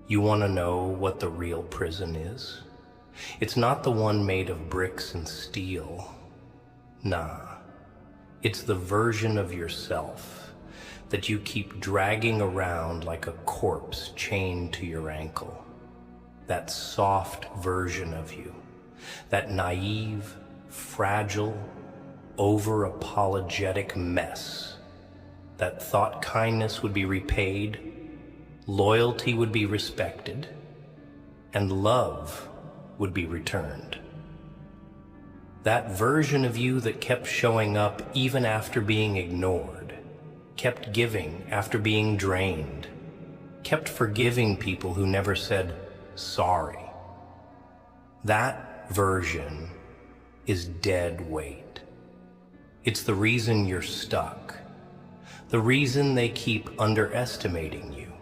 You want to know what the real prison is? It's not the one made of bricks and steel. Nah. It's the version of yourself that you keep dragging around like a corpse chained to your ankle. That soft version of you. That naive, fragile, over-apologetic mess that thought kindness would be repaid, loyalty would be respected, and love would be returned. That version of you that kept showing up even after being ignored, kept giving after being drained, kept forgiving people who never said sorry. That version is dead weight. It's the reason you're stuck, the reason they keep underestimating you.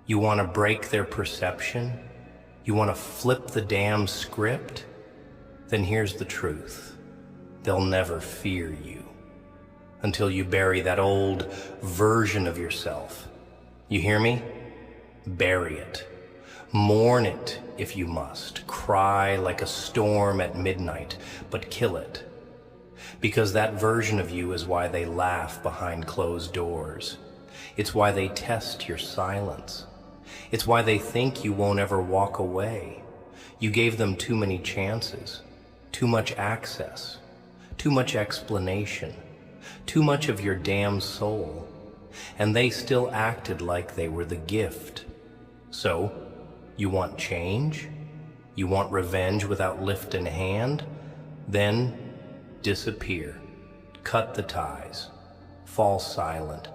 You want to break their perception? You want to flip the damn script? Then here's the truth. They'll never fear you until you bury that old version of yourself. You hear me? Bury it. Mourn it if you must. Cry like a storm at midnight, but kill it. Because that version of you is why they laugh behind closed doors. It's why they test your silence. It's why they think you won't ever walk away. You gave them too many chances, too much access, too much explanation, too much of your damn soul, and they still acted like they were the gift. So, you want change? You want revenge without lifting a hand? Then disappear, cut the ties, fall silent,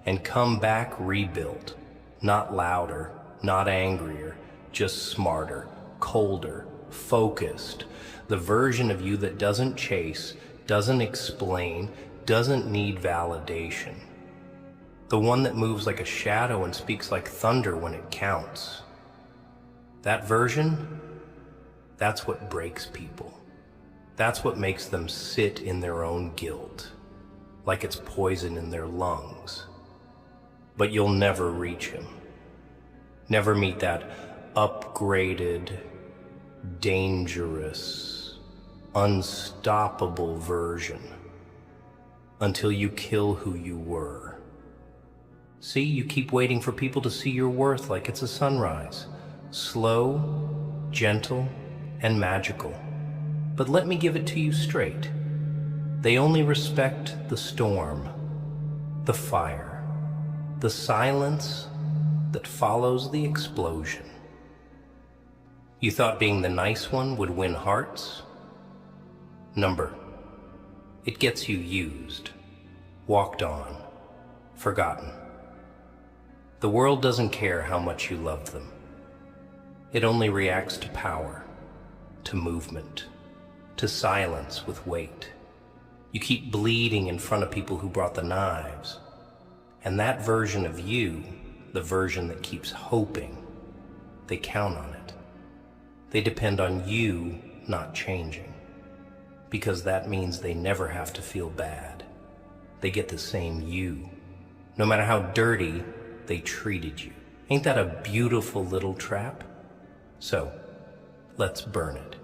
and come back rebuilt. Not louder, not angrier, just smarter, colder, focused. The version of you that doesn't chase, doesn't explain, doesn't need validation. The one that moves like a shadow and speaks like thunder when it counts. That version, that's what breaks people. That's what makes them sit in their own guilt, like it's poison in their lungs. But you'll never reach him. Never meet that upgraded, dangerous, unstoppable version until you kill who you were. See, you keep waiting for people to see your worth like it's a sunrise. Slow, gentle, and magical. But let me give it to you straight. They only respect the storm, the fire, the silence that follows the explosion. You thought being the nice one would win hearts? Number. It gets you used, walked on, forgotten. The world doesn't care how much you love them. It only reacts to power, to movement, to silence with weight. You keep bleeding in front of people who brought the knives. And that version of you, the version that keeps hoping, they count on it. They depend on you not changing. Because that means they never have to feel bad. They get the same you. No matter how dirty they treated you. Ain't that a beautiful little trap? So, let's burn it.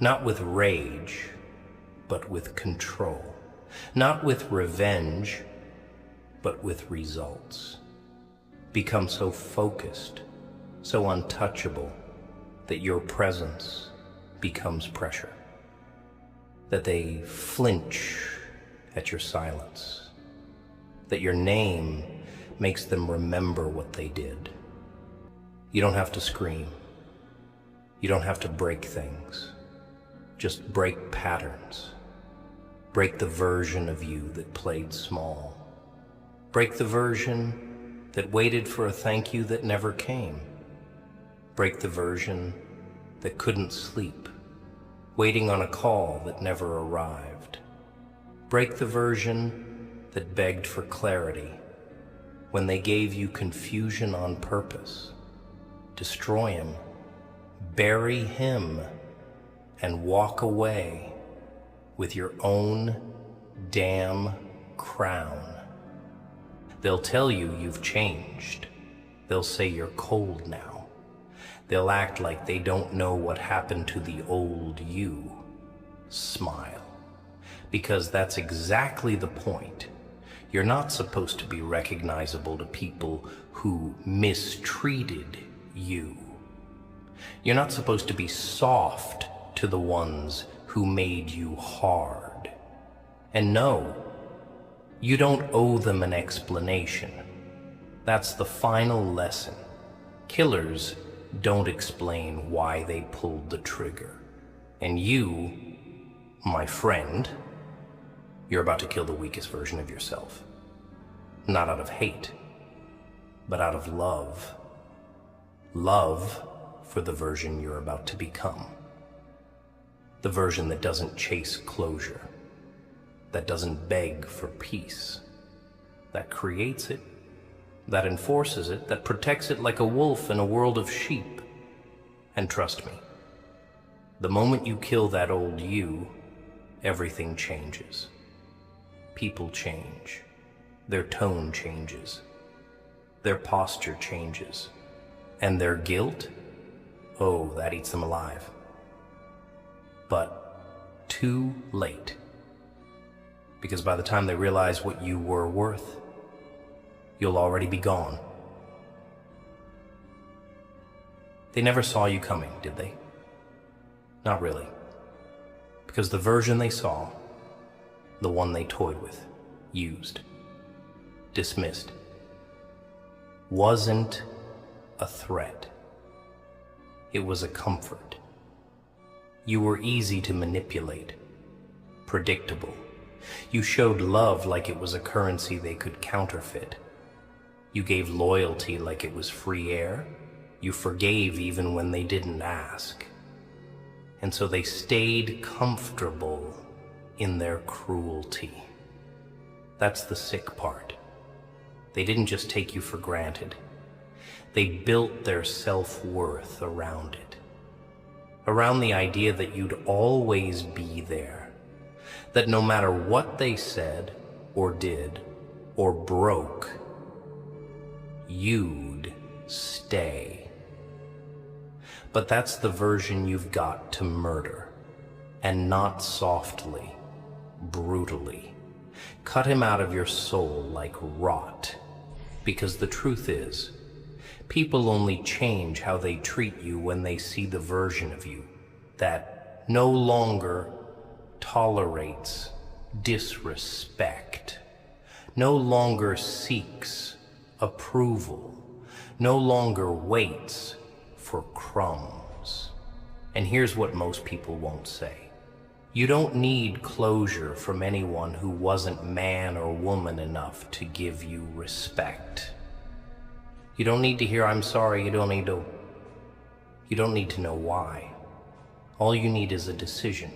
Not with rage, but with control. Not with revenge, but with results. Become so focused, so untouchable, that your presence becomes pressure. That they flinch at your silence. That your name makes them remember what they did. You don't have to scream. You don't have to break things. Just break patterns. Break the version of you that played small. Break the version that waited for a thank you that never came. Break the version that couldn't sleep, waiting on a call that never arrived. Break the version that begged for clarity when they gave you confusion on purpose. Destroy him, bury him, and walk away with your own damn crown. They'll tell you you've changed. They'll say you're cold now. They'll act like they don't know what happened to the old you. Smile. Because that's exactly the point. You're not supposed to be recognizable to people who mistreated you. You're not supposed to be soft to the ones who made you hard. And no, you don't owe them an explanation. That's the final lesson. Killers don't explain why they pulled the trigger. And you, my friend, you're about to kill the weakest version of yourself. Not out of hate, but out of love. Love for the version you're about to become. The version that doesn't chase closure, that doesn't beg for peace, that creates it, that enforces it, that protects it like a wolf in a world of sheep. And trust me, the moment you kill that old you, everything changes. People change. Their tone changes. Their posture changes. And their guilt, oh, that eats them alive. But too late. Because by the time they realize what you were worth, you'll already be gone. They never saw you coming, did they? Not really. Because the version they saw, the one they toyed with, used, dismissed, wasn't a threat. It was a comfort. You were easy to manipulate, predictable. You showed love like it was a currency they could counterfeit. You gave loyalty like it was free air. You forgave even when they didn't ask. And so they stayed comfortable in their cruelty. That's the sick part. They didn't just take you for granted. They built their self-worth around it. Around the idea that you'd always be there. That no matter what they said, or did, or broke, you'd stay. But that's the version you've got to murder. And not softly, brutally. Cut him out of your soul like rot. Because the truth is, people only change how they treat you when they see the version of you that no longer tolerates disrespect, no longer seeks approval, no longer waits for crumbs. And here's what most people won't say. You don't need closure from anyone who wasn't man or woman enough to give you respect. You don't need to hear, "I'm sorry," you don't need to know why. All you need is a decision,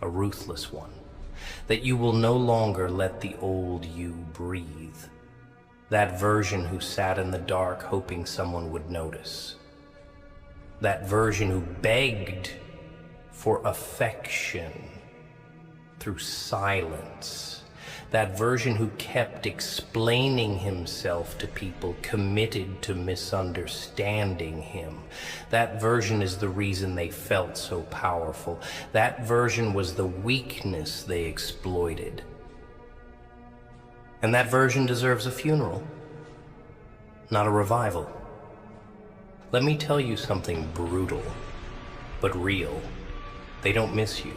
a ruthless one, that you will no longer let the old you breathe. That version who sat in the dark hoping someone would notice. That version who begged for affection through silence. That version who kept explaining himself to people, committed to misunderstanding him. That version is the reason they felt so powerful. That version was the weakness they exploited. And that version deserves a funeral, not a revival. Let me tell you something brutal, but real. They don't miss you.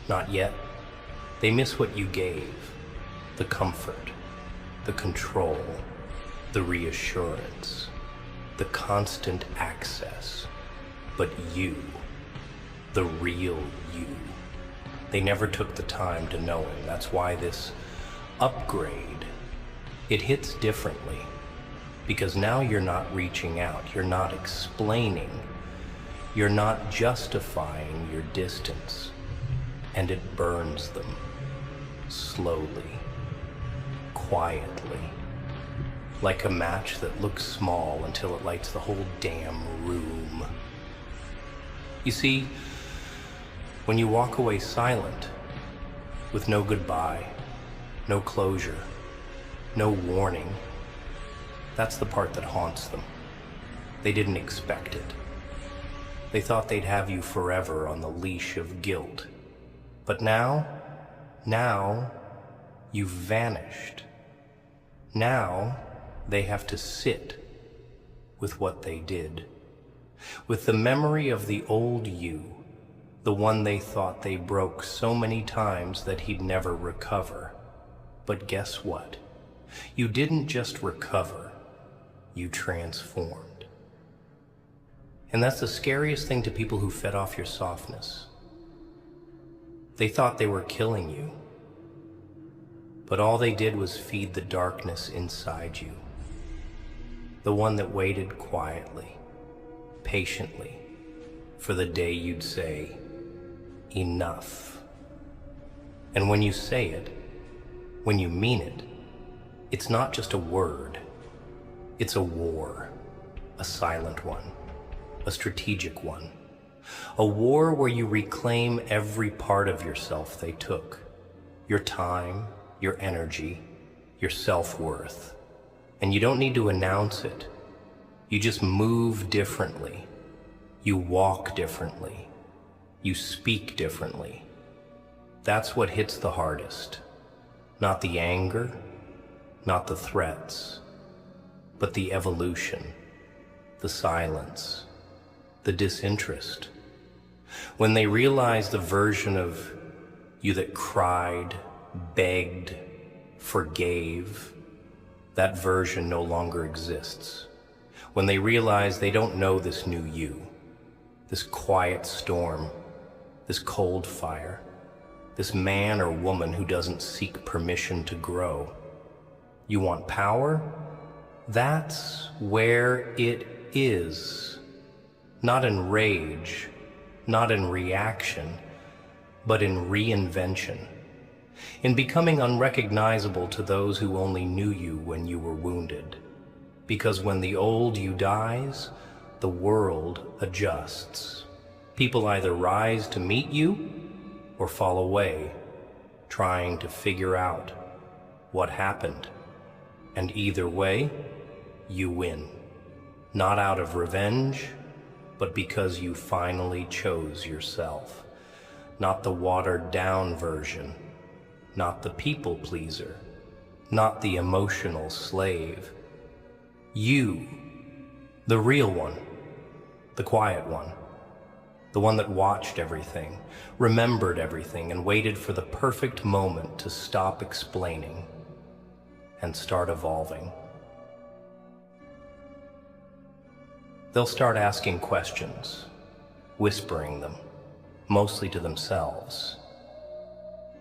Not yet. They miss what you gave. The comfort, the control, the reassurance, the constant access. But you, the real you, they never took the time to know him. That's why this upgrade, it hits differently. Because now you're not reaching out, you're not explaining, you're not justifying your distance, and it burns them slowly, quietly, like a match that looks small until it lights the whole damn room. You see, when you walk away silent, with no goodbye, no closure, no warning, that's the part that haunts them. They didn't expect it. They thought they'd have you forever on the leash of guilt. But now, you've vanished. Now, they have to sit with what they did. With the memory of the old you, the one they thought they broke so many times that he'd never recover. But guess what? You didn't just recover, you transformed. And that's the scariest thing to people who fed off your softness. They thought they were killing you, but all they did was feed the darkness inside you. The one that waited quietly, patiently, for the day you'd say, enough. And when you say it, when you mean it, it's not just a word. It's a war, a silent one, a strategic one. A war where you reclaim every part of yourself they took. Your time, your energy, your self-worth. And you don't need to announce it. You just move differently. You walk differently. You speak differently. That's what hits the hardest. Not the anger, not the threats, but the evolution, the silence, the disinterest. When they realize the version of you that cried, begged, forgave, that version no longer exists. When they realize they don't know this new you, this quiet storm, this cold fire, this man or woman who doesn't seek permission to grow. You want power? That's where it is. Not in rage, not in reaction, but in reinvention. In becoming unrecognizable to those who only knew you when you were wounded. Because when the old you dies, the world adjusts. People either rise to meet you or fall away, trying to figure out what happened. And either way, you win. Not out of revenge, but because you finally chose yourself. Not the watered-down version, not the people pleaser, not the emotional slave. You, the real one, the quiet one, the one that watched everything, remembered everything, and waited for the perfect moment to stop explaining and start evolving. They'll start asking questions, whispering them, mostly to themselves.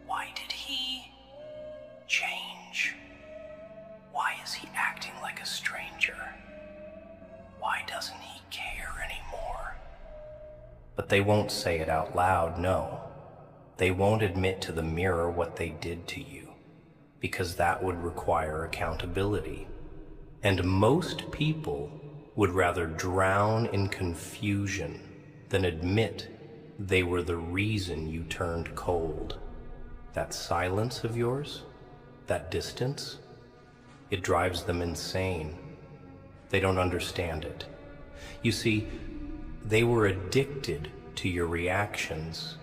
Why did he change? Why is he acting like a stranger? Why doesn't he care anymore? But they won't say it out loud, no. They won't admit to the mirror what they did to you, because that would require accountability. And most people would rather drown in confusion than admit they were the reason you turned cold. That silence of yours, that distance, it drives them insane. They don't understand it. You see, they were addicted to your reactions.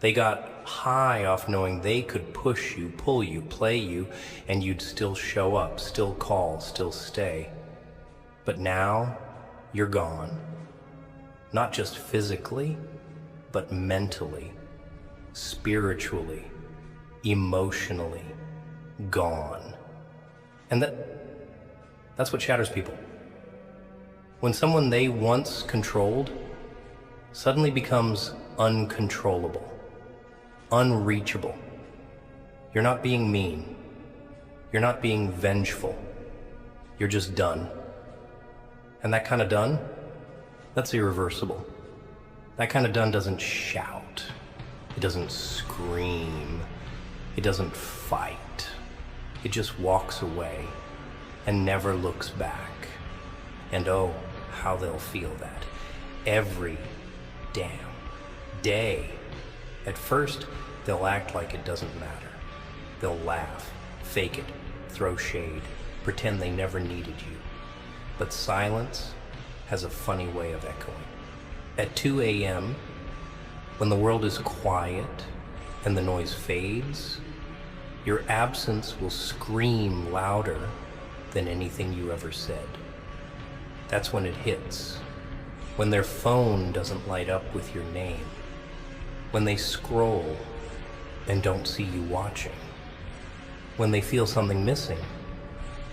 They got high off knowing they could push you, pull you, play you, and you'd still show up, still call, still stay. But now, you're gone. Not just physically, but mentally, spiritually, emotionally, gone. And that's what shatters people. When someone they once controlled suddenly becomes uncontrollable, unreachable. You're not being mean. You're not being vengeful. You're just done. And that kind of done, that's irreversible. That kind of done doesn't shout. It doesn't scream. It doesn't fight. It just walks away and never looks back. And oh, how they'll feel that every damn day. At first, they'll act like it doesn't matter. They'll laugh, fake it, throw shade, pretend they never needed you. But silence has a funny way of echoing. At 2 a.m., when the world is quiet and the noise fades, your absence will scream louder than anything you ever said. That's when it hits. When their phone doesn't light up with your name. When they scroll and don't see you watching. When they feel something missing,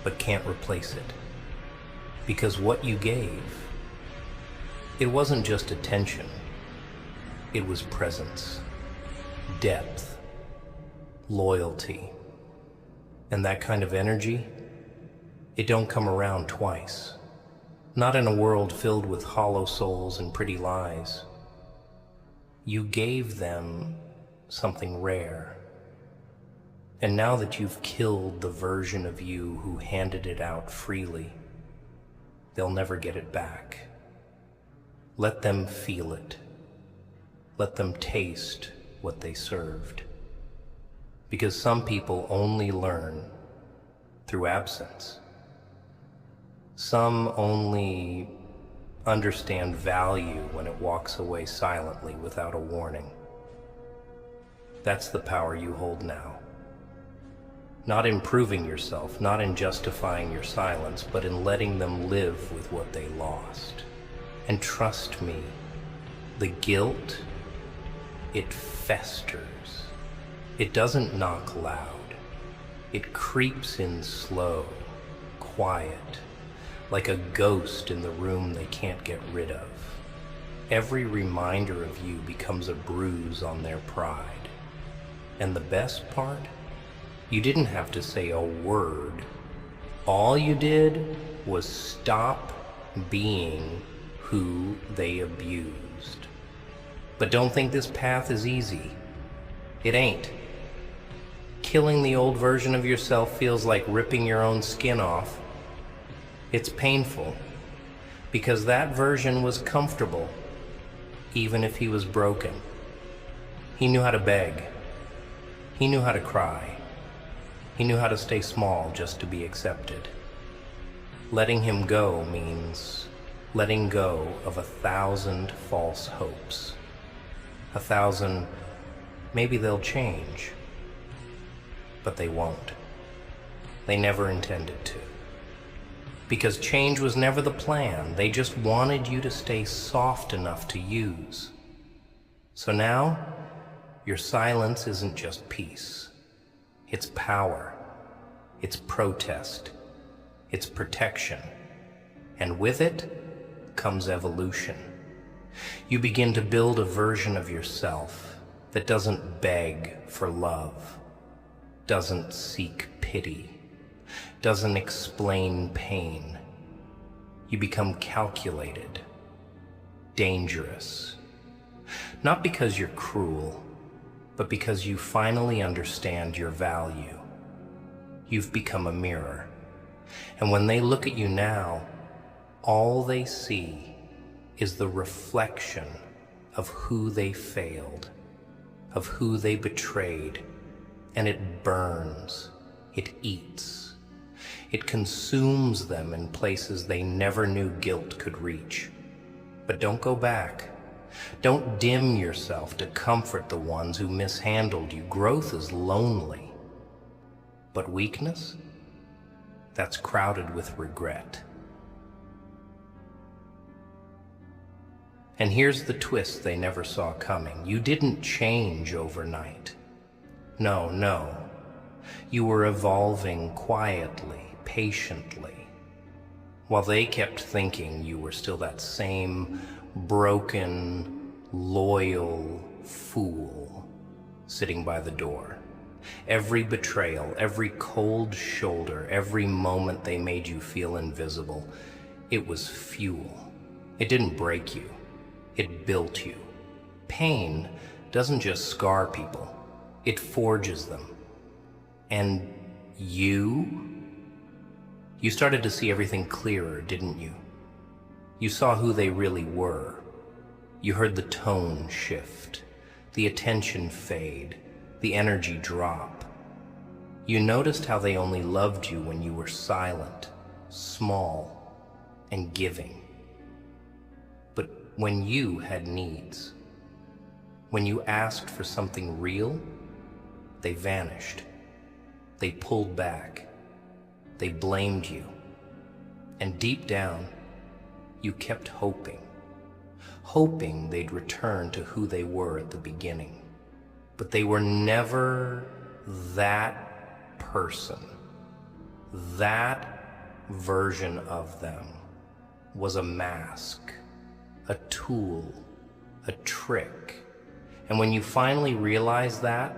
but can't replace it. Because what you gave, it wasn't just attention, it was presence, depth, loyalty. And that kind of energy, it don't come around twice. Not in a world filled with hollow souls and pretty lies. You gave them something rare. And now that you've killed the version of you who handed it out freely, they'll never get it back. Let them feel it. Let them taste what they served. Because some people only learn through absence. Some only understand value when it walks away silently without a warning. That's the power you hold now. Not in proving yourself, not in justifying your silence, but in letting them live with what they lost. And trust me, the guilt, it festers. It doesn't knock loud. It creeps in slow, quiet, like a ghost in the room they can't get rid of. Every reminder of you becomes a bruise on their pride. And the best part? You didn't have to say a word. All you did was stop being who they abused. But don't think this path is easy. It ain't. Killing the old version of yourself feels like ripping your own skin off. It's painful, because that version was comfortable, even if he was broken. He knew how to beg. He knew how to cry. He knew how to stay small just to be accepted. Letting him go means letting go of 1,000 false hopes. 1,000, maybe they'll change, but they won't. They never intended to. Because change was never the plan. They just wanted you to stay soft enough to use. So now, your silence isn't just peace. It's power. It's protest. It's protection. And with it comes evolution. You begin to build a version of yourself that doesn't beg for love, doesn't seek pity, doesn't explain pain. You become calculated, dangerous. Not because you're cruel, but because you finally understand your value. You've become a mirror. And when they look at you now, all they see is the reflection of who they failed, of who they betrayed, and it burns, it eats. It consumes them in places they never knew guilt could reach. But don't go back. Don't dim yourself to comfort the ones who mishandled you. Growth is lonely. But weakness? That's crowded with regret. And here's the twist they never saw coming. You didn't change overnight. No. You were evolving quietly, patiently, while they kept thinking you were still that same broken, loyal fool sitting by the door. Every betrayal, every cold shoulder, every moment they made you feel invisible, it was fuel. It didn't break you. It built you. Pain doesn't just scar people. It forges them. And you started to see everything clearer, didn't you? You saw who they really were. You heard the tone shift, the attention fade, the energy drop. You noticed how they only loved you when you were silent, small, and giving. But when you had needs. When you asked for something real, they vanished. They pulled back. They blamed you. And deep down, you kept hoping they'd return to who they were at the beginning. But they were never that person. That version of them was a mask, a tool, a trick. And when you finally realized that,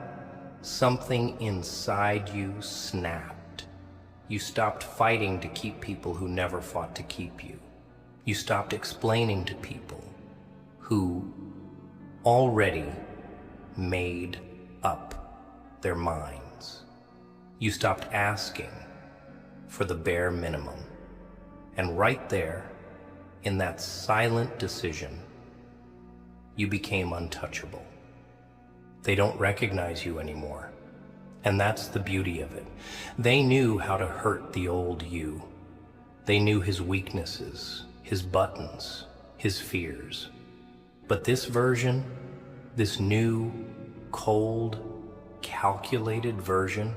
something inside you snapped. You stopped fighting to keep people who never fought to keep you. You stopped explaining to people who already made up their minds. You stopped asking for the bare minimum. And right there, in that silent decision, you became untouchable. They don't recognize you anymore. And that's the beauty of it. They knew how to hurt the old you. They knew his weaknesses, his buttons, his fears. But this version, this new, cold, calculated version,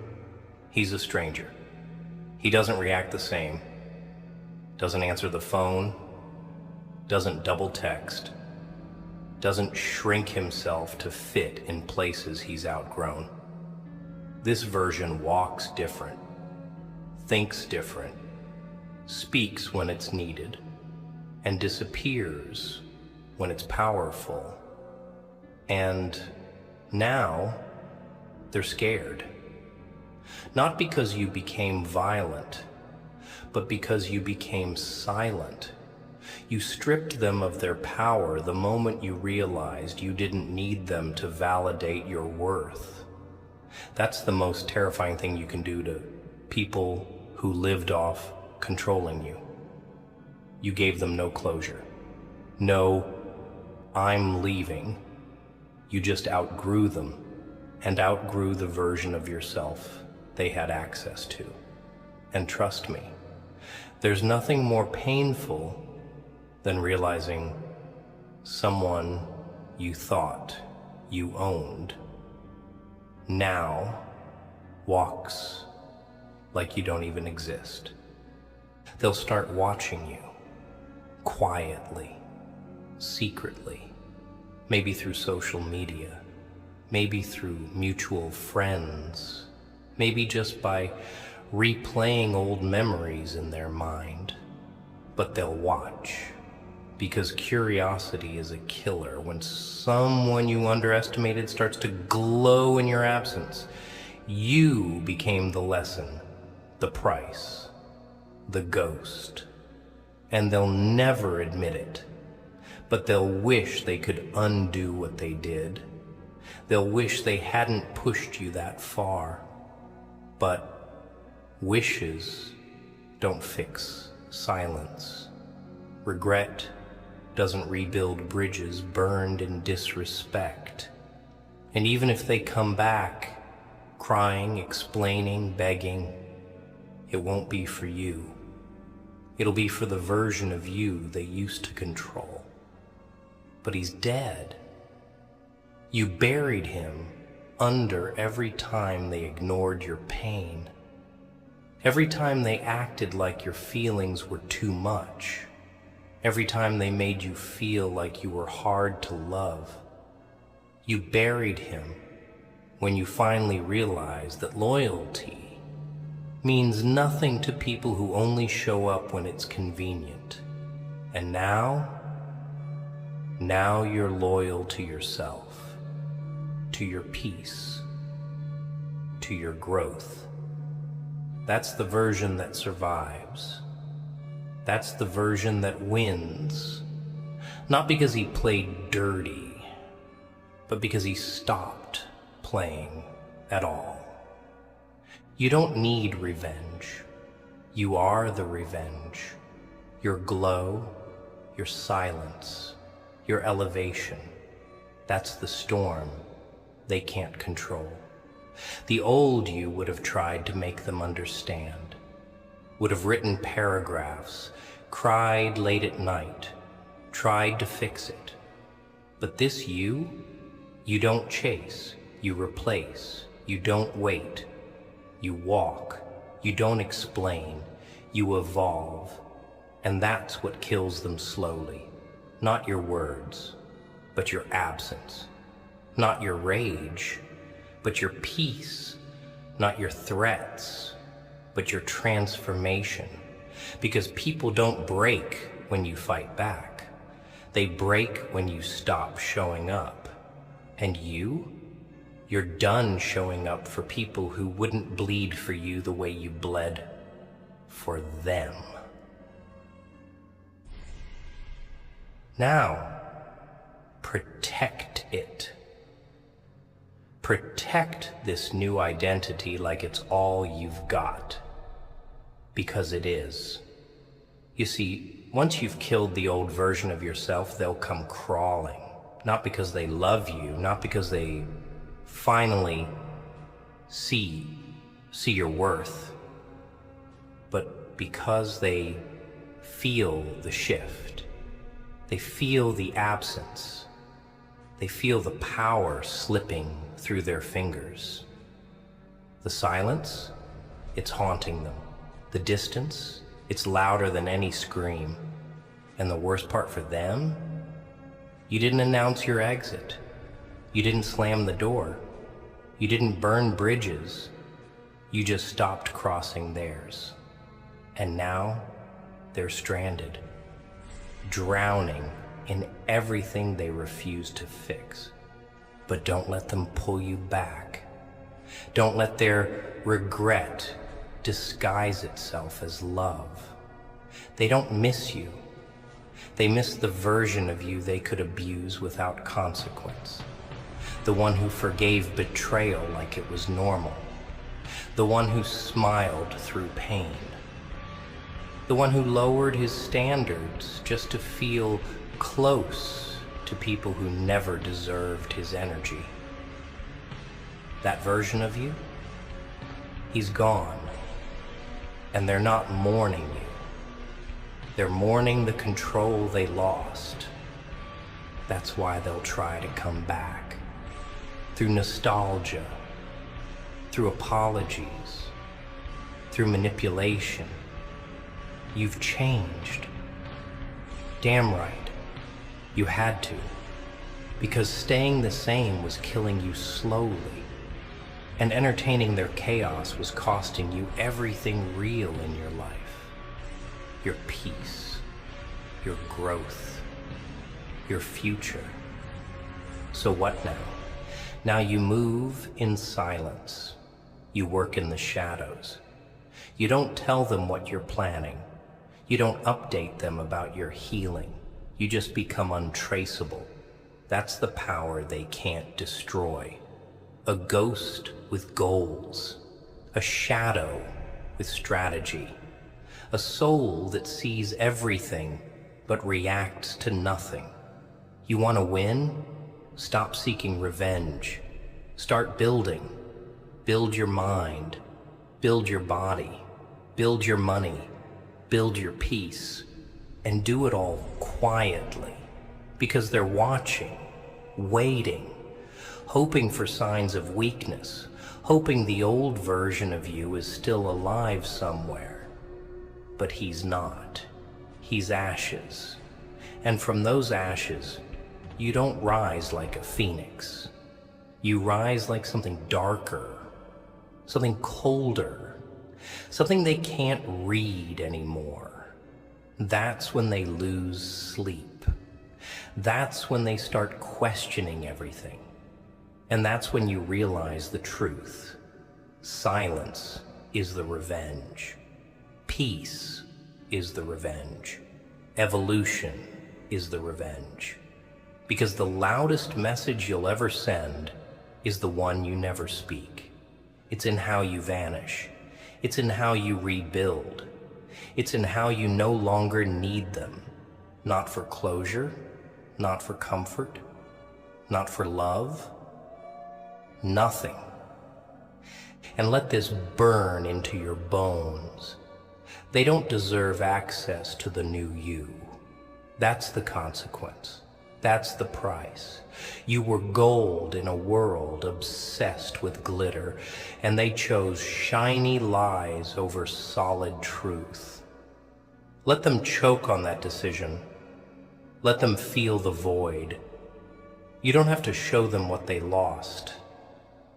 he's a stranger. He doesn't react the same, doesn't answer the phone, doesn't double text, doesn't shrink himself to fit in places he's outgrown. This version walks different, thinks different, speaks when it's needed, and disappears when it's powerful. And now they're scared. Not because you became violent, but because you became silent. You stripped them of their power the moment you realized you didn't need them to validate your worth. That's the most terrifying thing you can do to people who lived off controlling you. You gave them no closure. No, I'm leaving. You just outgrew them and outgrew the version of yourself they had access to. And trust me, there's nothing more painful than realizing someone you thought you owned now walks like you don't even exist. They'll start watching you quietly, secretly, maybe through social media, maybe through mutual friends, maybe just by replaying old memories in their mind. But they'll watch, because curiosity is a killer. When someone you underestimated starts to glow in your absence, you became the lesson, the price, the ghost. And they'll never admit it, but they'll wish they could undo what they did. They'll wish they hadn't pushed you that far. But wishes don't fix silence. Regret doesn't rebuild bridges burned in disrespect. And even if they come back, crying, explaining, begging, it won't be for you. It'll be for the version of you they used to control. But he's dead. You buried him under every time they ignored your pain. Every time they acted like your feelings were too much. Every time they made you feel like you were hard to love. You buried him when you finally realized that loyalty means nothing to people who only show up when it's convenient. And now you're loyal to yourself, to your peace, to your growth. That's the version that survives. That's the version that wins. Not because he played dirty, but because he stopped playing at all. You don't need revenge. You are the revenge. Your glow, your silence, your elevation. That's the storm they can't control. The old you would have tried to make them understand, would have written paragraphs, cried late at night, tried to fix it. But this you don't chase, you replace, you don't wait, you walk, you don't explain, you evolve. And that's what kills them slowly. Not your words, but your absence. Not your rage, but your peace. Not your threats, but your transformation. Because people don't break when you fight back. They break when you stop showing up. And you're done showing up for people who wouldn't bleed for you the way you bled for them. Now, protect it. Protect this new identity like it's all you've got. Because it is. You see, once you've killed the old version of yourself, they'll come crawling. Not because they love you, not because they finally see your worth, but because they feel the shift. They feel the absence. They feel the power slipping through their fingers. The silence, it's haunting them. The distance, it's louder than any scream. And the worst part for them, you didn't announce your exit. You didn't slam the door. You didn't burn bridges. You just stopped crossing theirs. And now they're stranded, drowning in everything they refuse to fix. But don't let them pull you back. Don't let their regret disguise itself as love. They don't miss you. They miss the version of you they could abuse without consequence. The one who forgave betrayal like it was normal. The one who smiled through pain. The one who lowered his standards just to feel close to people who never deserved his energy. That version of you, he's gone. And they're not mourning you. They're mourning the control they lost. That's why they'll try to come back. Through nostalgia, through apologies, through manipulation. You've changed. Damn right. You had to. Because staying the same was killing you slowly. And entertaining their chaos was costing you everything real in your life. Your peace, your growth, your future. So what now? Now you move in silence. You work in the shadows. You don't tell them what you're planning. You don't update them about your healing. You just become untraceable. That's the power they can't destroy. A ghost with goals. A shadow with strategy. A soul that sees everything but reacts to nothing. You want to win? Stop seeking revenge. Start building. Build your mind. Build your body. Build your money. Build your peace. And do it all quietly. Because they're watching, waiting, hoping for signs of weakness, hoping the old version of you is still alive somewhere. But he's not. He's ashes. And from those ashes, you don't rise like a phoenix. You rise like something darker, something colder, something they can't read anymore. That's when they lose sleep. That's when they start questioning everything. And that's when you realize the truth. Silence is the revenge. Peace is the revenge. Evolution is the revenge. Because the loudest message you'll ever send is the one you never speak. It's in how you vanish. It's in how you rebuild. It's in how you no longer need them. Not for closure, not for comfort, not for love. Nothing. And let this burn into your bones. They don't deserve access to the new you. That's the consequence. That's the price. You were gold in a world obsessed with glitter, and they chose shiny lies over solid truth. Let them choke on that decision. Let them feel the void. You don't have to show them what they lost.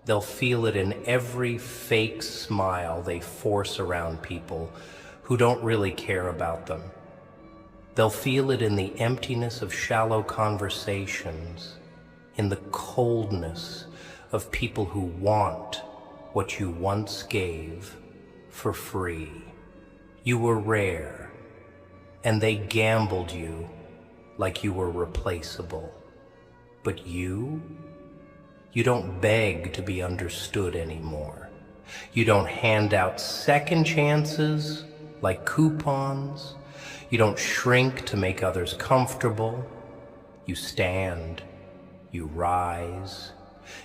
They'll feel it in every fake smile they force around people who don't really care about them. They'll feel it in the emptiness of shallow conversations, in the coldness of people who want what you once gave for free. You were rare, and they gambled you like you were replaceable. But you don't beg to be understood anymore. You don't hand out second chances like coupons. You don't shrink to make others comfortable. You stand, you rise,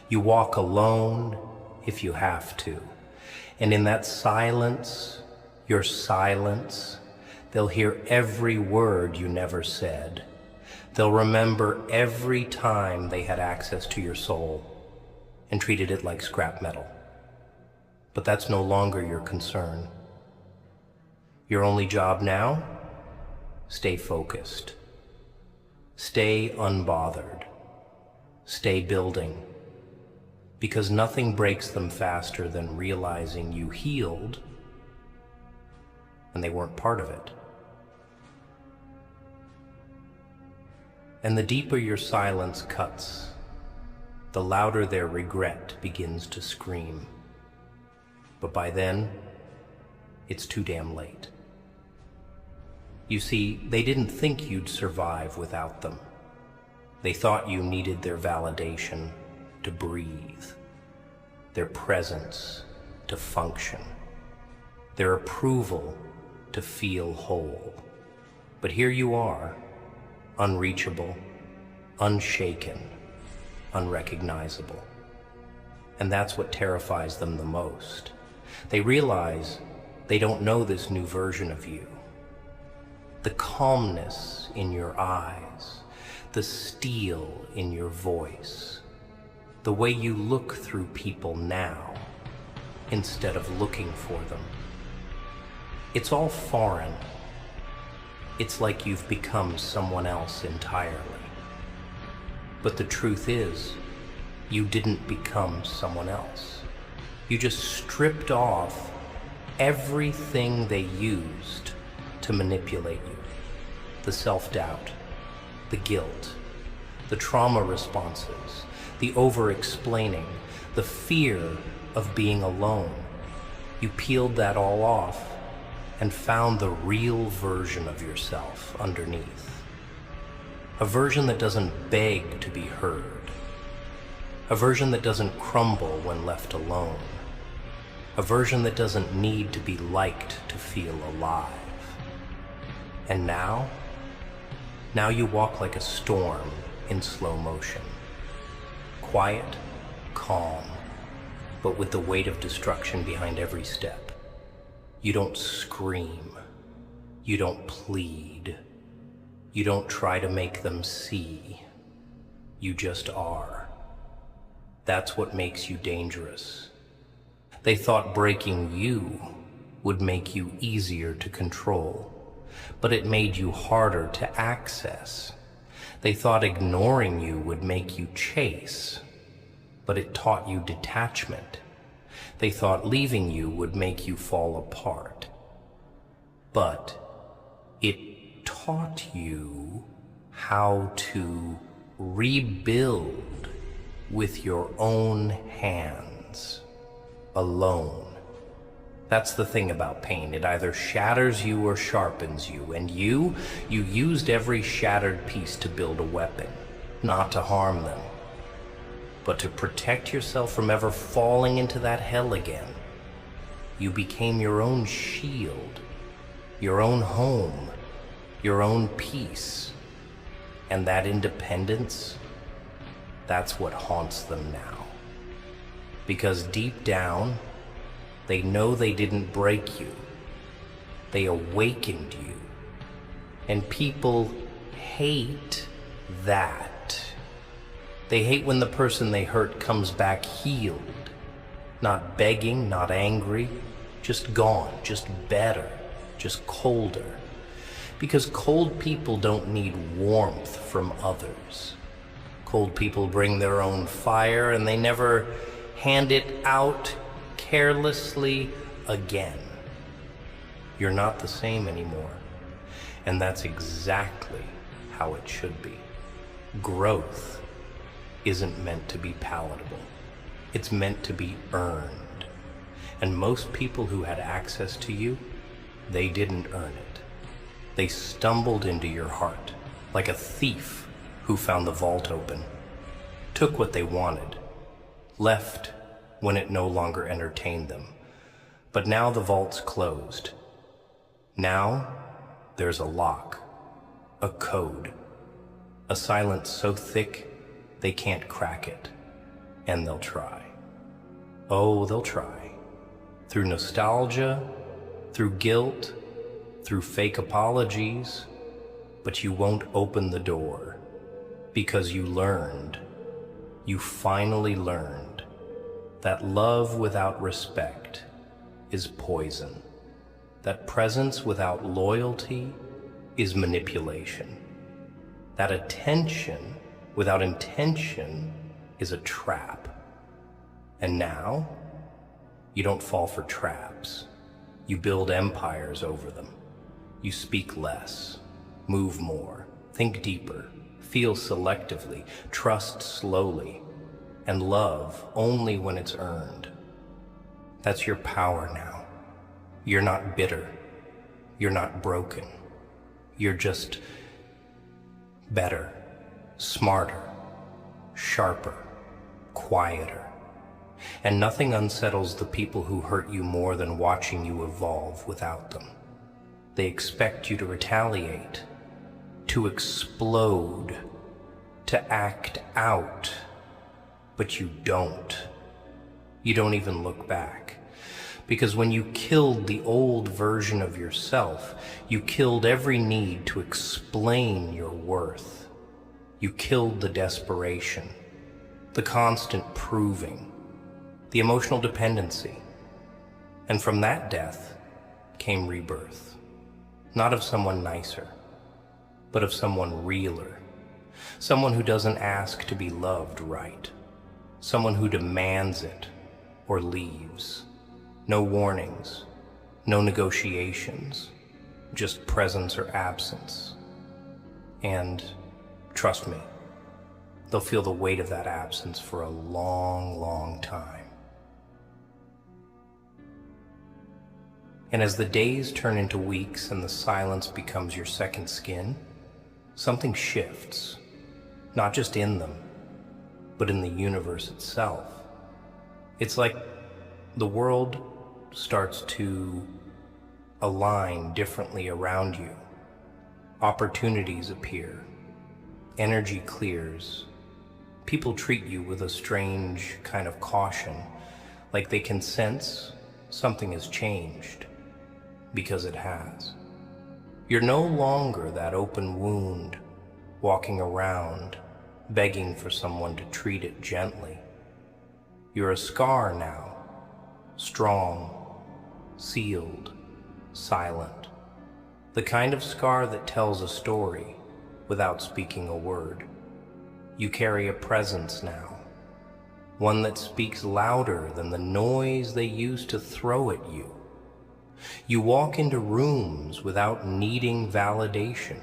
you walk alone if you have to. And in that silence, your silence, they'll hear every word you never said. They'll remember every time they had access to your soul and treated it like scrap metal. But that's no longer your concern. Your only job now? Stay focused. Stay unbothered. Stay building. Because nothing breaks them faster than realizing you healed and they weren't part of it. And the deeper your silence cuts, the louder their regret begins to scream. But by then, it's too damn late. You see, they didn't think you'd survive without them. They thought you needed their validation to breathe, their presence to function, their approval to feel whole. But here you are, unreachable, unshaken, unrecognizable. And that's what terrifies them the most. They realize they don't know this new version of you. The calmness in your eyes, the steel in your voice, the way you look through people now instead of looking for them. It's all foreign. It's like you've become someone else entirely. But the truth is, you didn't become someone else. You just stripped off everything they used to manipulate you. The self-doubt, the guilt, the trauma responses, the over-explaining, the fear of being alone. You peeled that all off and found the real version of yourself underneath. A version that doesn't beg to be heard. A version that doesn't crumble when left alone. A version that doesn't need to be liked to feel alive. And now you walk like a storm in slow motion. Quiet, calm, but with the weight of destruction behind every step. You don't scream. You don't plead. You don't try to make them see. You just are. That's what makes you dangerous. They thought breaking you would make you easier to control, but it made you harder to access. They thought ignoring you would make you chase, but it taught you detachment. They thought leaving you would make you fall apart, but it taught you how to rebuild with your own hands, alone. That's the thing about pain. It either shatters you or sharpens you, and you used every shattered piece to build a weapon, not to harm them, but to protect yourself from ever falling into that hell again. You became your own shield, your own home, your own peace. And that independence, that's what haunts them now. Because deep down, they know they didn't break you. They awakened you. And people hate that. They hate when the person they hurt comes back healed. Not begging, not angry, just gone, just better, just colder. Because cold people don't need warmth from others. Cold people bring their own fire and they never hand it out carelessly again. You're not the same anymore. And that's exactly how it should be. Growth isn't meant to be palatable. It's meant to be earned. And most people who had access to you, they didn't earn it. They stumbled into your heart like a thief who found the vault open, took what they wanted, left when it no longer entertained them. But now the vault's closed. Now there's a lock, a code, a silence so thick they can't crack it. And they'll try. Oh, they'll try. Through nostalgia, through guilt, through fake apologies, but you won't open the door because you learned, you finally learned that love without respect is poison, that presence without loyalty is manipulation, that attention without intention is a trap. And now, you don't fall for traps. You build empires over them. You speak less, move more, think deeper, feel selectively, trust slowly, and love only when it's earned. That's your power now. You're not bitter. You're not broken. You're just better, smarter, sharper, quieter. And nothing unsettles the people who hurt you more than watching you evolve without them. They expect you to retaliate, to explode, to act out, but you don't. You don't even look back. Because when you killed the old version of yourself, you killed every need to explain your worth. You killed the desperation, the constant proving, the emotional dependency. And from that death came rebirth. Not of someone nicer, but of someone realer. Someone who doesn't ask to be loved right. Someone who demands it or leaves. No warnings, no negotiations, just presence or absence. And trust me, they'll feel the weight of that absence for a long, long time. And as the days turn into weeks and the silence becomes your second skin, something shifts, not just in them, but in the universe itself. It's like the world starts to align differently around you. Opportunities appear, energy clears. People treat you with a strange kind of caution, like they can sense something has changed. Because it has. You're no longer that open wound, walking around, begging for someone to treat it gently. You're a scar now, strong, sealed, silent. The kind of scar that tells a story without speaking a word. You carry a presence now, one that speaks louder than the noise they used to throw at you. You walk into rooms without needing validation.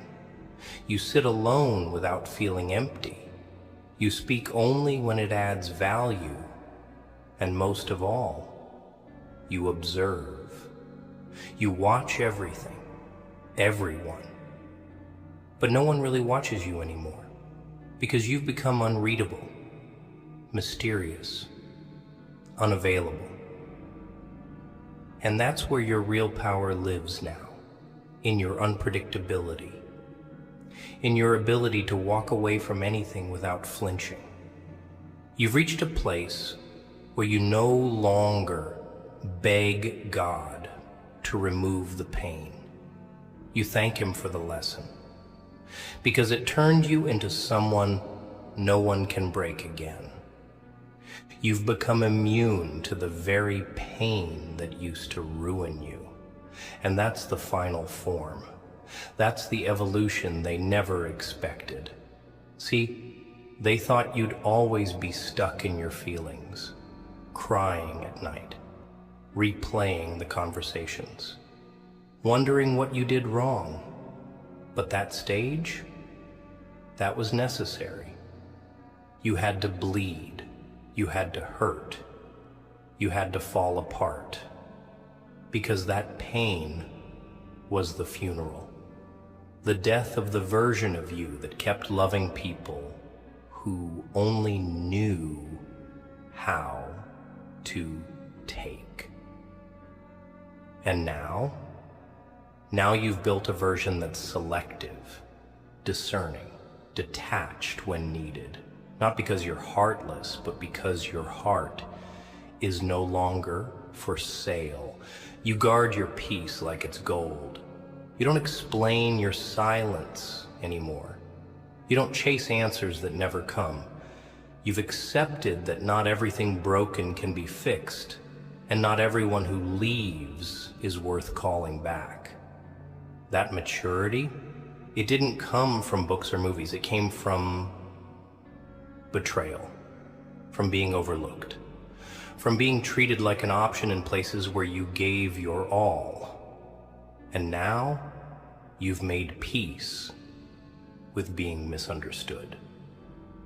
You sit alone without feeling empty. You speak only when it adds value. And most of all, you observe. You watch everything, everyone. But no one really watches you anymore because you've become unreadable, mysterious, unavailable. And that's where your real power lives now, in your unpredictability, in your ability to walk away from anything without flinching. You've reached a place where you no longer beg God to remove the pain. You thank Him for the lesson. because it turned you into someone no one can break again. You've become immune to the very pain that used to ruin you. And that's the final form. That's the evolution they never expected. See, they thought you'd always be stuck in your feelings, crying at night, replaying the conversations, wondering what you did wrong. But that stage, that was necessary. You had to bleed. You had to hurt. You had to fall apart. Because that pain was the funeral. The death of the version of you that kept loving people who only knew how to take. And now you've built a version that's selective, discerning, detached when needed. Not because you're heartless, but because your heart is no longer for sale. You guard your peace like it's gold. You don't explain your silence anymore. You don't chase answers that never come. You've accepted that not everything broken can be fixed, and not everyone who leaves is worth calling back. That maturity, it didn't come from books or movies. It came from betrayal, from being overlooked, from being treated like an option in places where you gave your all. And now you've made peace with being misunderstood.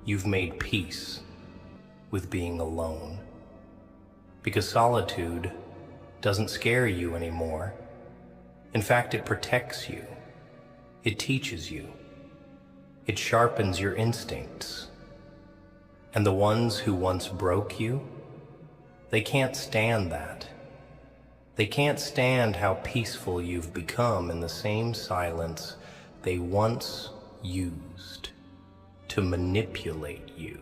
You've made peace with being alone. Because solitude doesn't scare you anymore. In fact, it protects you. It teaches you. It sharpens your instincts. And the ones who once broke you, they can't stand that. They can't stand how peaceful you've become in the same silence they once used to manipulate you.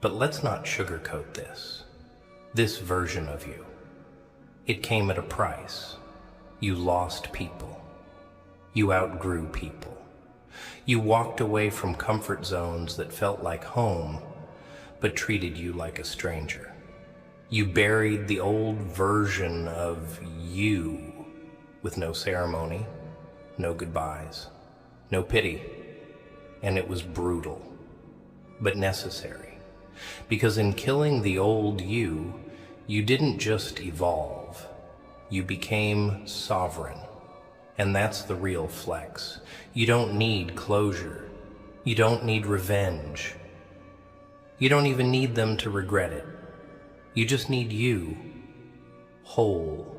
But let's not sugarcoat this. This version of you. It came at a price. You lost people. You outgrew people. You walked away from comfort zones that felt like home, but treated you like a stranger. You buried the old version of you with no ceremony, no goodbyes, no pity. And it was brutal, but necessary. Because in killing the old you, you didn't just evolve. You became sovereign. And that's the real flex. You don't need closure. You don't need revenge. You don't even need them to regret it. You just need you, whole,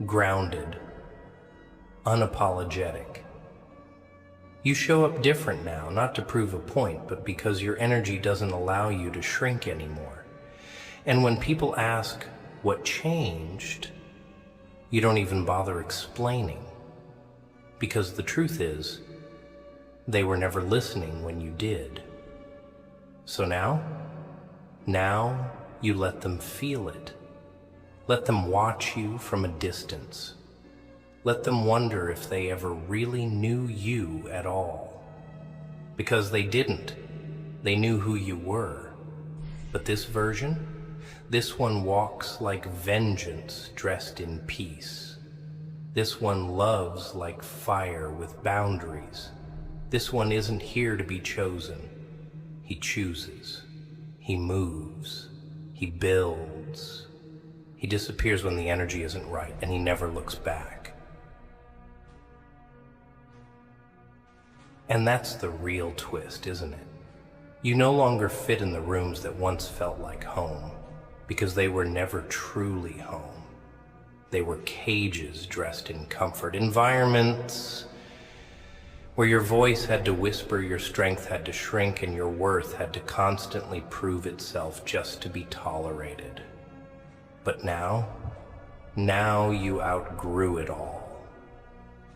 grounded, unapologetic. You show up different now, not to prove a point, but because your energy doesn't allow you to shrink anymore. And when people ask what changed, you don't even bother explaining. Because the truth is, they were never listening when you did. So now you let them feel it. Let them watch you from a distance. Let them wonder if they ever really knew you at all. Because they didn't. They knew who you were. But this version, this one walks like vengeance dressed in peace. This one loves like fire with boundaries. This one isn't here to be chosen. He chooses. He moves. He builds. He disappears when the energy isn't right, and he never looks back. And that's the real twist, isn't it? You no longer fit in the rooms that once felt like home, because they were never truly home. They were cages dressed in comfort, environments where your voice had to whisper, your strength had to shrink, and your worth had to constantly prove itself just to be tolerated. But now you outgrew it all.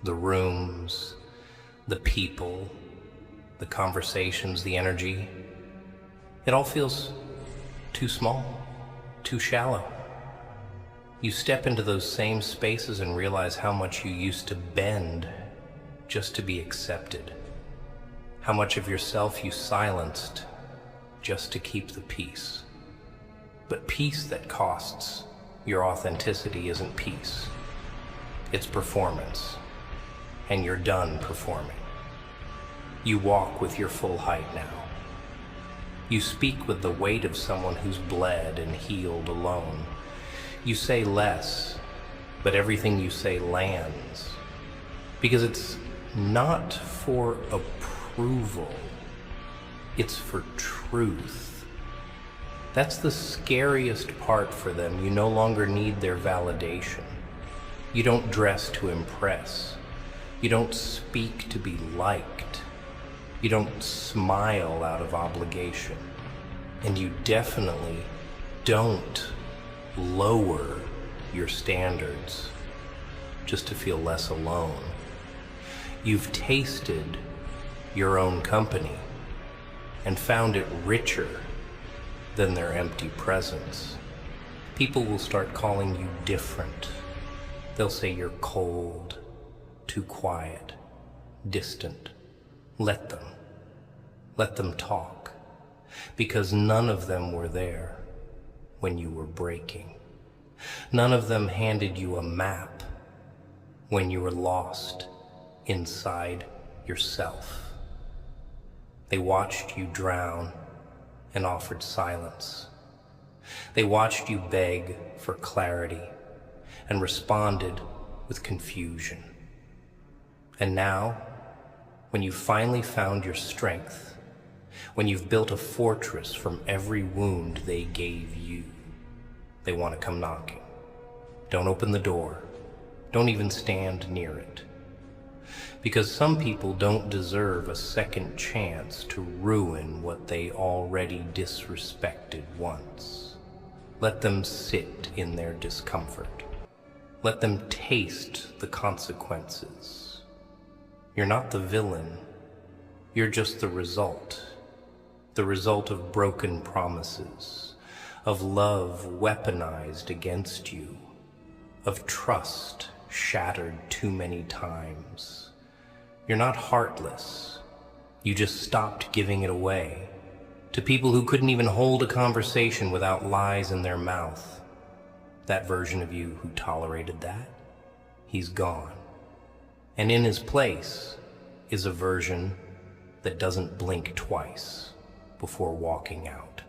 The rooms, the people, the conversations, the energy. It all feels too small, too shallow. You step into those same spaces and realize how much you used to bend just to be accepted. How much of yourself you silenced just to keep the peace. But peace that costs your authenticity isn't peace. It's performance. And you're done performing. You walk with your full height now. You speak with the weight of someone who's bled and healed alone. You say less, but everything you say lands. Because it's not for approval. It's for truth. That's the scariest part for them. You no longer need their validation. You don't dress to impress. You don't speak to be liked. You don't smile out of obligation. And you definitely don't lower your standards just to feel less alone. You've tasted your own company and found it richer than their empty presence. People will start calling you different. They'll say you're cold, too quiet, distant. Let them. Let them talk. Because none of them were there when you were breaking. None of them handed you a map when you were lost inside yourself. They watched you drown and offered silence. They watched you beg for clarity and responded with confusion. And now, when you've finally found your strength, when you've built a fortress from every wound they gave you, they want to come knocking. Don't open the door. Don't even stand near it. Because some people don't deserve a second chance to ruin what they already disrespected once. Let them sit in their discomfort. Let them taste the consequences. You're not the villain. You're just the result of broken promises, of love weaponized against you, of trust shattered too many times. You're not heartless. You just stopped giving it away to people who couldn't even hold a conversation without lies in their mouth. That version of you who tolerated that, he's gone. And in his place is a version that doesn't blink twice before walking out.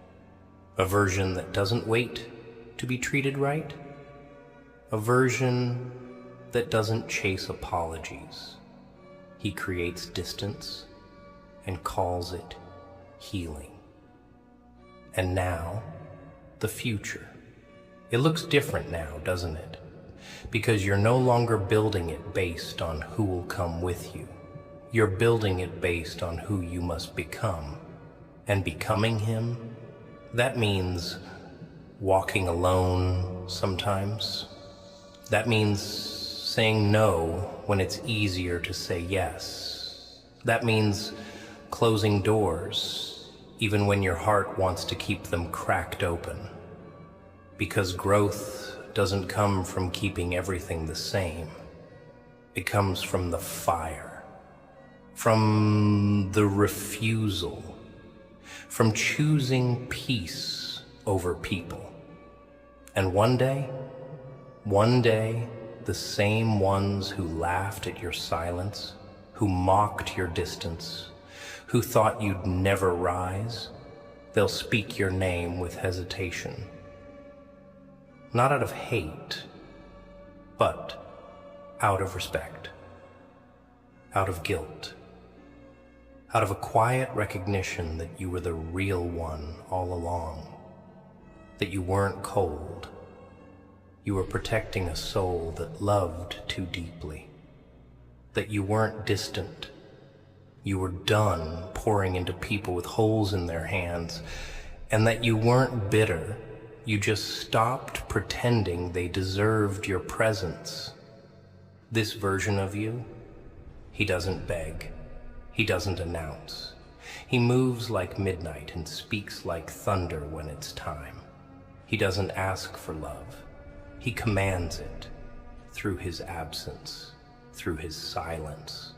A version that doesn't wait to be treated right. A version that doesn't chase apologies. He creates distance and calls it healing. And now, the future. It looks different now, doesn't it? Because you're no longer building it based on who will come with you. You're building it based on who you must become. And becoming him, that means walking alone sometimes. That means saying no when it's easier to say yes. That means closing doors even when your heart wants to keep them cracked open. Because growth doesn't come from keeping everything the same. It comes from the fire, from the refusal, from choosing peace over people. And one day, the same ones who laughed at your silence, who mocked your distance, who thought you'd never rise, they'll speak your name with hesitation. Not out of hate, but out of respect, out of guilt, out of a quiet recognition that you were the real one all along, that you weren't cold. You were protecting a soul that loved too deeply, that you weren't distant. You were done pouring into people with holes in their hands, and that you weren't bitter. You just stopped pretending they deserved your presence. This version of you, he doesn't beg. He doesn't announce. He moves like midnight and speaks like thunder when it's time. He doesn't ask for love. He commands it through his absence, through his silence,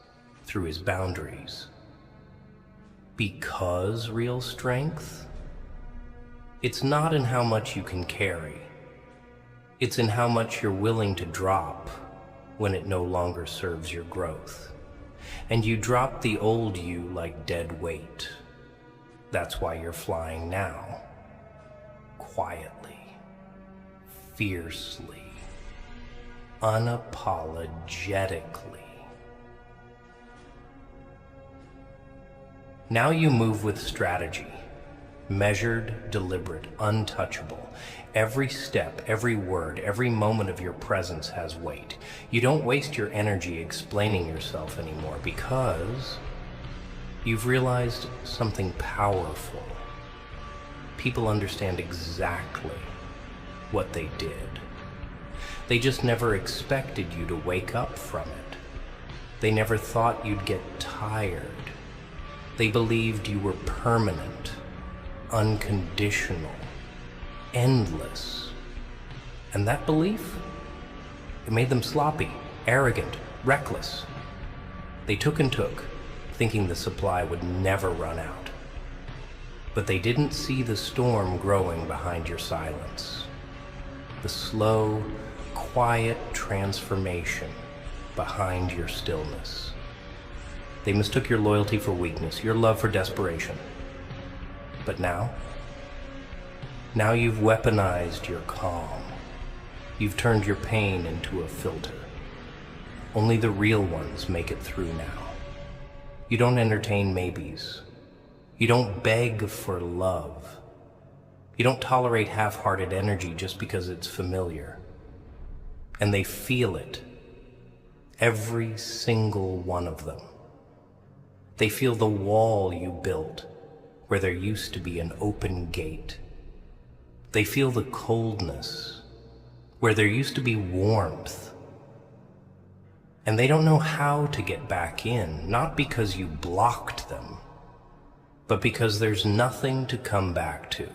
through his boundaries. Because real strength, it's not in how much you can carry. It's in how much you're willing to drop when it no longer serves your growth. And you drop the old you like dead weight. That's why you're flying now. Quietly, fiercely, unapologetically. Now you move with strategy. Measured, deliberate, untouchable. Every step, every word, every moment of your presence has weight. You don't waste your energy explaining yourself anymore because you've realized something powerful. People understand exactly what they did. They just never expected you to wake up from it. They never thought you'd get tired. They believed you were permanent, unconditional, endless. And that belief, it made them sloppy, arrogant, reckless. They took and took, thinking the supply would never run out. But they didn't see the storm growing behind your silence. The slow, quiet transformation behind your stillness. They mistook your loyalty for weakness, your love for desperation. But now you've weaponized your calm. You've turned your pain into a filter. Only the real ones make it through now. You don't entertain maybes. You don't beg for love. You don't tolerate half-hearted energy just because it's familiar. And they feel it. Every single one of them. They feel the wall you built where there used to be an open gate. They feel the coldness where there used to be warmth. And they don't know how to get back in, not because you blocked them, but because there's nothing to come back to.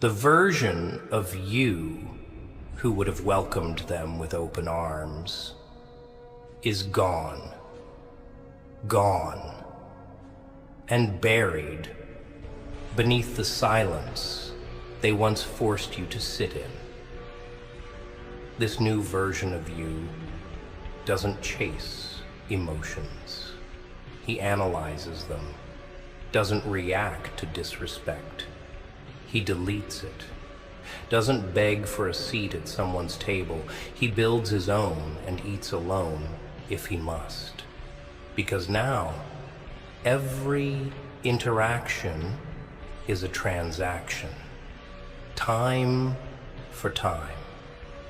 The version of you who would have welcomed them with open arms is gone. Gone and buried beneath the silence they once forced you to sit in. This new version of you doesn't chase emotions. He analyzes them, doesn't react to disrespect. He deletes it, doesn't beg for a seat at someone's table. He builds his own and eats alone if he must. Because now, every interaction is a transaction. Time for time.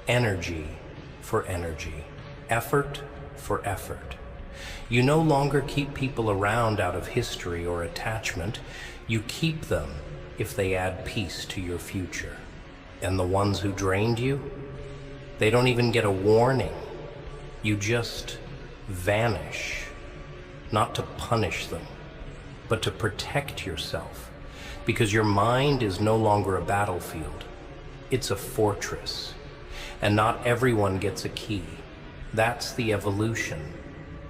Energy for energy. Effort for effort. You no longer keep people around out of history or attachment. You keep them if they add peace to your future. And the ones who drained you, they don't even get a warning. You just vanish. Not to punish them, but to protect yourself, because your mind is no longer a battlefield. It's a fortress, and not everyone gets a key. That's the evolution.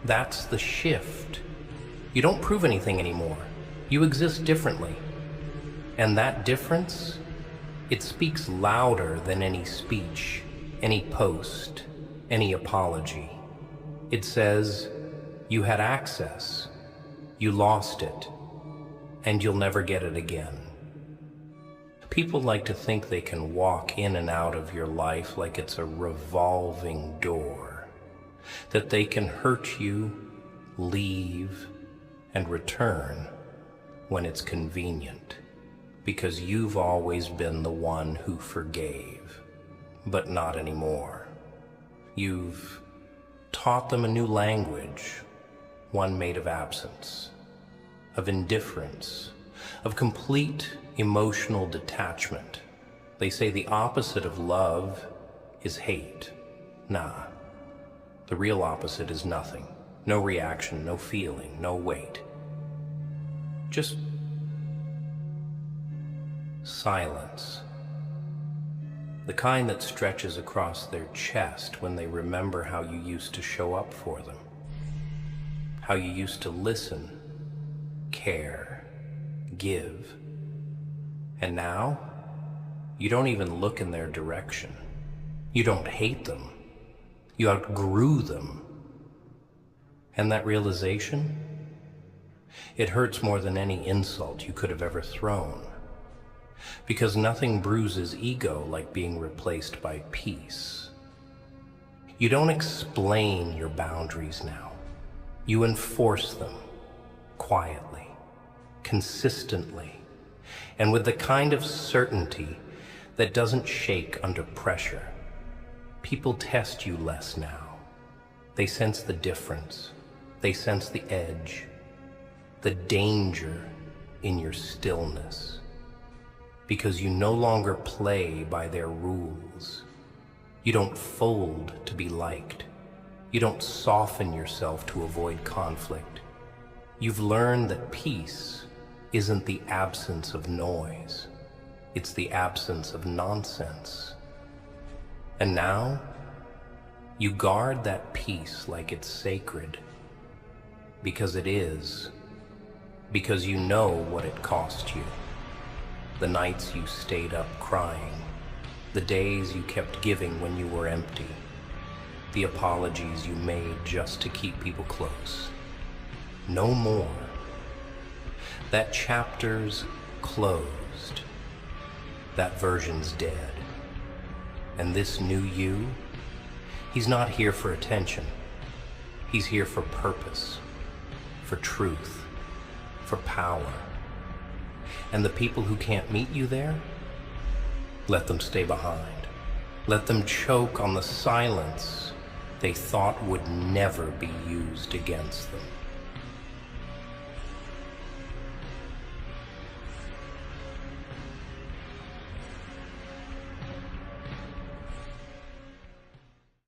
That's the shift. You don't prove anything anymore. You exist differently. And that difference, it speaks louder than any speech, any post, any apology. It says, you had access, you lost it, and you'll never get it again. People like to think they can walk in and out of your life like it's a revolving door, that they can hurt you, leave, and return when it's convenient, because you've always been the one who forgave, but not anymore. You've taught them a new language, one made of absence, of indifference, of complete emotional detachment. They say the opposite of love is hate. Nah, the real opposite is nothing. No reaction, no feeling, no weight. Just silence. The kind that stretches across their chest when they remember how you used to show up for them. How you used to listen, care, give. And now, you don't even look in their direction. You don't hate them. You outgrew them. And that realization? It hurts more than any insult you could have ever thrown. Because nothing bruises ego like being replaced by peace. You don't explain your boundaries now. You enforce them quietly, consistently, and with the kind of certainty that doesn't shake under pressure. People test you less now. They sense the difference. They sense the edge, the danger in your stillness. Because you no longer play by their rules. You don't fold to be liked. You don't soften yourself to avoid conflict. You've learned that peace isn't the absence of noise. It's the absence of nonsense. And now, you guard that peace like it's sacred. Because it is. Because you know what it cost you. The nights you stayed up crying. The days you kept giving when you were empty. The apologies you made just to keep people close. No more. That chapter's closed. That version's dead. And this new you, he's not here for attention. He's here for purpose, for truth, for power. And the people who can't meet you there, let them stay behind. Let them choke on the silence they thought would never be used against them.